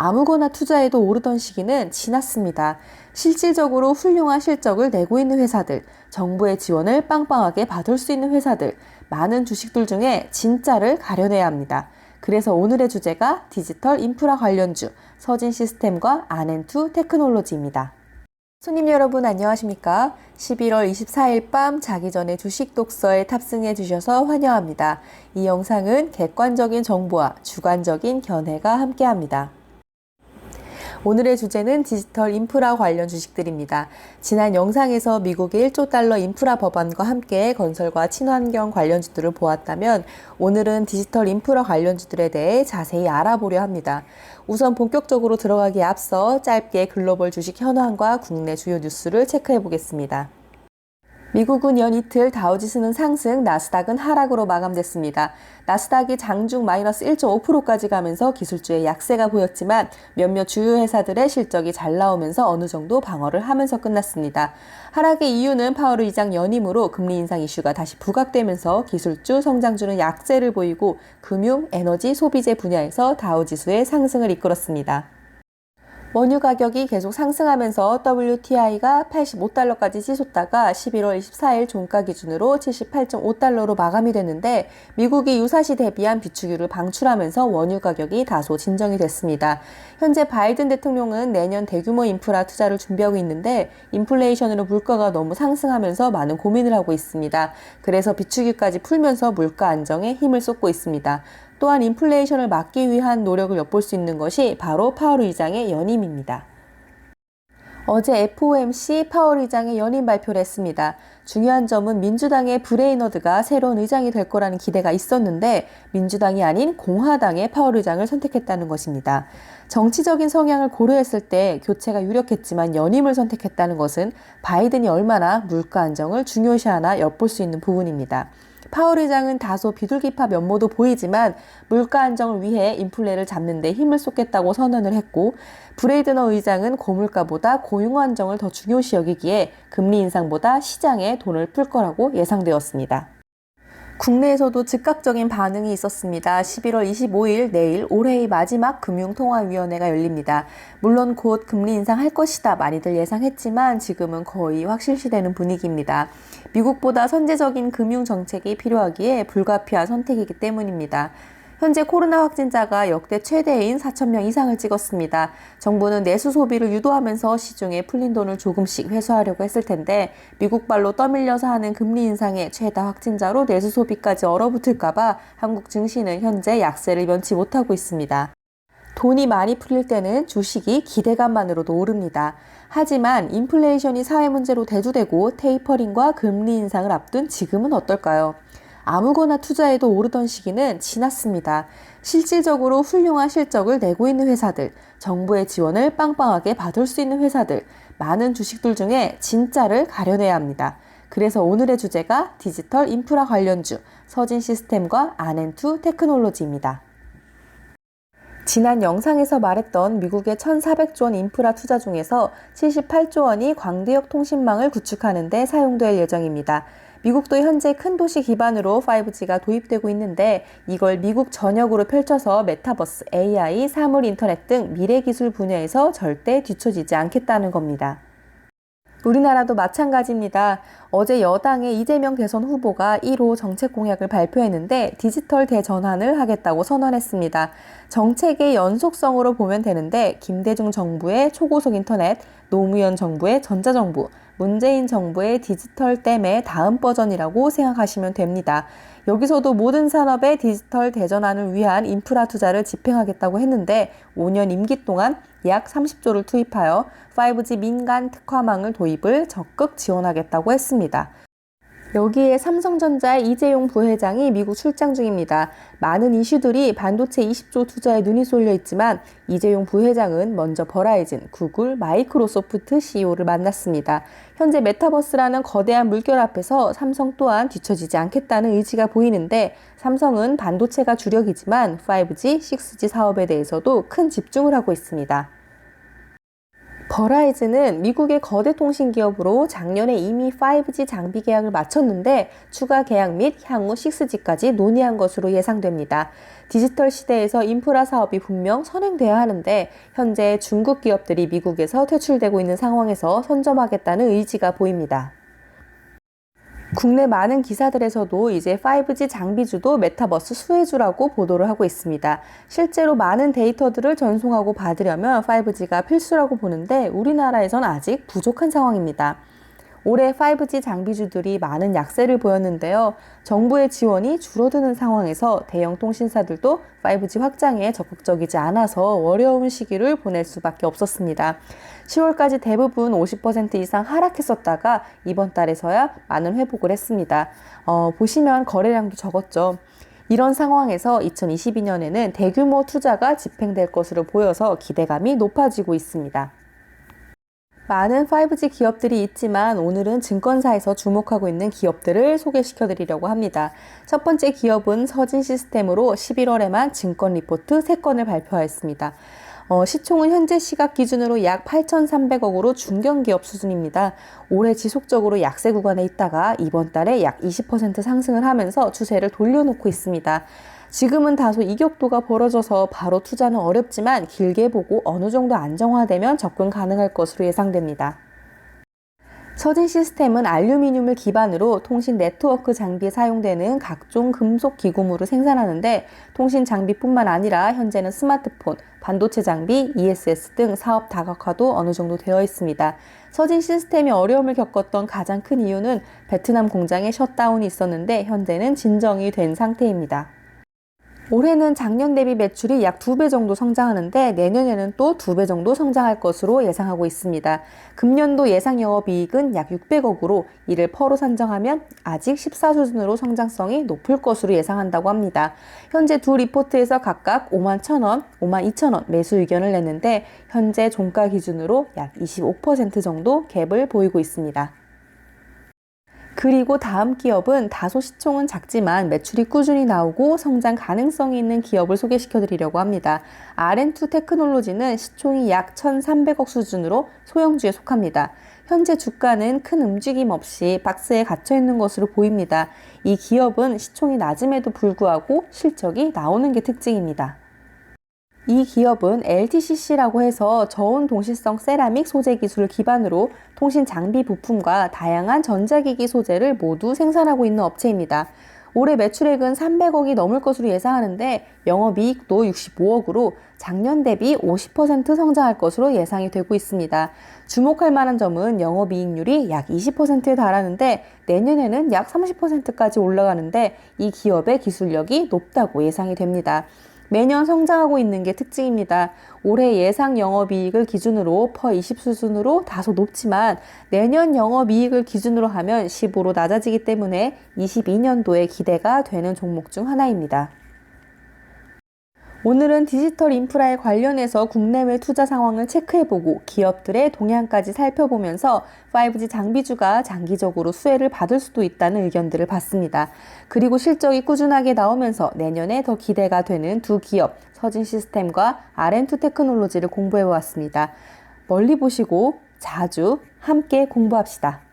아무거나 투자해도 오르던 시기는 지났습니다. 실질적으로 훌륭한 실적을 내고 있는 회사들, 정부의 지원을 빵빵하게 받을 수 있는 회사들, 많은 주식들 중에 진짜를 가려내야 합니다. 그래서 오늘의 주제가 디지털 인프라 관련주, 서진 시스템과 아넨투 테크놀로지입니다. 손님 여러분 안녕하십니까? 11월 24일 밤 자기 전에 주식 독서에 탑승해 주셔서 환영합니다. 이 영상은 객관적인 정보와 주관적인 견해가 함께합니다. 오늘의 주제는 디지털 인프라 관련 주식들입니다. 지난 영상에서 미국의 1조 달러 인프라 법안과 함께 건설과 친환경 관련주들을 보았다면 오늘은 디지털 인프라 관련주들에 대해 자세히 알아보려 합니다. 우선 본격적으로 들어가기에 앞서 짧게 글로벌 주식 현황과 국내 주요 뉴스를 체크해 보겠습니다. 미국은 연 이틀 다우지수는 상승, 나스닥은 하락으로 마감됐습니다. 나스닥이 장중 마이너스 1.5%까지 가면서 기술주의 약세가 보였지만 몇몇 주요 회사들의 실적이 잘 나오면서 어느 정도 방어를 하면서 끝났습니다. 하락의 이유는 파월 의장 연임으로 금리 인상 이슈가 다시 부각되면서 기술주, 성장주는 약세를 보이고 금융, 에너지, 소비재 분야에서 다우지수의 상승을 이끌었습니다. 원유 가격이 계속 상승하면서 WTI가 85달러까지 치솟다가 11월 24일 종가 기준으로 78.5달러로 마감이 됐는데 미국이 유사시 대비한 비축유를 방출하면서 원유 가격이 다소 진정이 됐습니다. 현재 바이든 대통령은 내년 대규모 인프라 투자를 준비하고 있는데 인플레이션으로 물가가 너무 상승하면서 많은 고민을 하고 있습니다. 그래서 비축유까지 풀면서 물가 안정에 힘을 쏟고 있습니다. 또한 인플레이션을 막기 위한 노력을 엿볼 수 있는 것이 바로 파월 의장의 연임입니다. 어제 FOMC 파월 의장의 연임 발표를 했습니다. 중요한 점은 민주당의 브레이너드가 새로운 의장이 될 거라는 기대가 있었는데 민주당이 아닌 공화당의 파월 의장을 선택했다는 것입니다. 정치적인 성향을 고려했을 때 교체가 유력했지만 연임을 선택했다는 것은 바이든이 얼마나 물가 안정을 중요시하나 엿볼 수 있는 부분입니다. 파월 의장은 다소 비둘기파 면모도 보이지만 물가 안정을 위해 인플레를 잡는 데 힘을 쏟겠다고 선언을 했고 브레이드너 의장은 고물가보다 고용 안정을 더 중요시 여기기에 금리 인상보다 시장에 돈을 풀 거라고 예상되었습니다. 국내에서도 즉각적인 반응이 있었습니다. 11월 25일 내일 올해의 마지막 금융통화위원회가 열립니다. 물론 곧 금리 인상할 것이다 많이들 예상했지만 지금은 거의 확실시되는 분위기입니다. 미국보다 선제적인 금융정책이 필요하기에 불가피한 선택이기 때문입니다. 현재 코로나 확진자가 역대 최대인 4,000명 이상을 찍었습니다. 정부는 내수 소비를 유도하면서 시중에 풀린 돈을 조금씩 회수하려고 했을 텐데 미국발로 떠밀려서 하는 금리 인상에 최다 확진자로 내수 소비까지 얼어붙을까봐 한국 증시는 현재 약세를 면치 못하고 있습니다. 돈이 많이 풀릴 때는 주식이 기대감만으로도 오릅니다. 하지만 인플레이션이 사회 문제로 대두되고 테이퍼링과 금리 인상을 앞둔 지금은 어떨까요? 아무거나 투자해도 오르던 시기는 지났습니다. 실질적으로 훌륭한 실적을 내고 있는 회사들, 정부의 지원을 빵빵하게 받을 수 있는 회사들, 많은 주식들 중에 진짜를 가려내야 합니다. 그래서 오늘의 주제가 디지털 인프라 관련주, 서진 시스템과 아넨투 테크놀로지입니다. 지난 영상에서 말했던 미국의 1,400조 원 인프라 투자 중에서 78조 원이 광대역 통신망을 구축하는 데 사용될 예정입니다. 미국도 현재 큰 도시 기반으로 5G가 도입되고 있는데 이걸 미국 전역으로 펼쳐서 메타버스, AI, 사물 인터넷 등 미래 기술 분야에서 절대 뒤처지지 않겠다는 겁니다. 우리나라도 마찬가지입니다. 어제 여당의 이재명 대선 후보가 1호 정책 공약을 발표했는데 디지털 대전환을 하겠다고 선언했습니다. 정책의 연속성으로 보면 되는데 김대중 정부의 초고속 인터넷, 노무현 정부의 전자정부, 문재인 정부의 디지털 댐의 다음 버전이라고 생각하시면 됩니다. 여기서도 모든 산업의 디지털 대전환을 위한 인프라 투자를 집행하겠다고 했는데 5년 임기 동안 약 30조를 투입하여 5G 민간 특화망을 도입을 적극 지원하겠다고 했습니다. 여기에 삼성전자의 이재용 부회장이 미국 출장 중입니다. 많은 이슈들이 반도체 20조 투자에 눈이 쏠려 있지만 이재용 부회장은 먼저 버라이즌, 구글, 마이크로소프트 CEO를 만났습니다. 현재 메타버스라는 거대한 물결 앞에서 삼성 또한 뒤처지지 않겠다는 의지가 보이는데 삼성은 반도체가 주력이지만 5G, 6G 사업에 대해서도 큰 집중을 하고 있습니다. 버라이즌은 미국의 거대 통신 기업으로 작년에 이미 5G 장비 계약을 마쳤는데 추가 계약 및 향후 6G까지 논의한 것으로 예상됩니다. 디지털 시대에서 인프라 사업이 분명 선행돼야 하는데 현재 중국 기업들이 미국에서 퇴출되고 있는 상황에서 선점하겠다는 의지가 보입니다. 국내 많은 기사들에서도 이제 5G 장비주도 메타버스 수혜주라고 보도를 하고 있습니다. 실제로 많은 데이터들을 전송하고 받으려면 5G가 필수라고 보는데 우리나라에선 아직 부족한 상황입니다. 올해 5G 장비주들이 많은 약세를 보였는데요. 정부의 지원이 줄어드는 상황에서 대형 통신사들도 5G 확장에 적극적이지 않아서 어려운 시기를 보낼 수밖에 없었습니다. 10월까지 대부분 50% 이상 하락했었다가 이번 달에서야 많은 회복을 했습니다. 보시면 거래량도 적었죠. 이런 상황에서 2022년에는 대규모 투자가 집행될 것으로 보여서 기대감이 높아지고 있습니다. 많은 5G 기업들이 있지만 오늘은 증권사에서 주목하고 있는 기업들을 소개시켜 드리려고 합니다. 첫 번째 기업은 서진시스템으로 11월에만 증권 리포트 3건을 발표하였습니다. 시총은 현재 시각 기준으로 약 8,300억으로 중견기업 수준입니다. 올해 지속적으로 약세 구간에 있다가 이번 달에 약 20% 상승을 하면서 추세를 돌려놓고 있습니다. 지금은 다소 이격도가 벌어져서 바로 투자는 어렵지만 길게 보고 어느 정도 안정화되면 접근 가능할 것으로 예상됩니다. 서진시스템은 알루미늄을 기반으로 통신 네트워크 장비에 사용되는 각종 금속 기구물을 생산하는데 통신 장비뿐만 아니라 현재는 스마트폰, 반도체 장비, ESS 등 사업 다각화도 어느 정도 되어 있습니다. 서진시스템이 어려움을 겪었던 가장 큰 이유는 베트남 공장의 셧다운이 있었는데 현재는 진정이 된 상태입니다. 올해는 작년 대비 매출이 약 2배 정도 성장하는데 내년에는 또 2배 정도 성장할 것으로 예상하고 있습니다. 금년도 예상 영업이익은 약 600억으로 이를 퍼로 산정하면 아직 14 수준으로 성장성이 높을 것으로 예상한다고 합니다. 현재 두 리포트에서 각각 5만 1,000원, 5만 2천원 매수 의견을 냈는데 현재 종가 기준으로 약 25% 정도 갭을 보이고 있습니다. 그리고 다음 기업은 다소 시총은 작지만 매출이 꾸준히 나오고 성장 가능성이 있는 기업을 소개시켜 드리려고 합니다. RM2 테크놀로지는 시총이 약 1,300억 수준으로 소형주에 속합니다. 현재 주가는 큰 움직임 없이 박스에 갇혀 있는 것으로 보입니다. 이 기업은 시총이 낮음에도 불구하고 실적이 나오는 게 특징입니다. 이 기업은 LTCC라고 해서 저온 동실성 세라믹 소재 기술을 기반으로 통신 장비 부품과 다양한 전자기기 소재를 모두 생산하고 있는 업체입니다. 올해 매출액은 300억이 넘을 것으로 예상하는데 영업이익도 65억으로 작년 대비 50% 성장할 것으로 예상이 되고 있습니다. 주목할 만한 점은 영업이익률이 약 20%에 달하는데 내년에는 약 30%까지 올라가는데 이 기업의 기술력이 높다고 예상이 됩니다. 매년 성장하고 있는 게 특징입니다. 올해 예상 영업이익을 기준으로 per 20 수준으로 다소 높지만 내년 영업이익을 기준으로 하면 15로 낮아지기 때문에 22년도에 기대가 되는 종목 중 하나입니다. 오늘은 디지털 인프라에 관련해서 국내외 투자 상황을 체크해보고 기업들의 동향까지 살펴보면서 5G 장비주가 장기적으로 수혜를 받을 수도 있다는 의견들을 봤습니다. 그리고 실적이 꾸준하게 나오면서 내년에 더 기대가 되는 두 기업, 서진시스템과 RM2 테크놀로지를 공부해보았습니다. 멀리 보시고 자주 함께 공부합시다.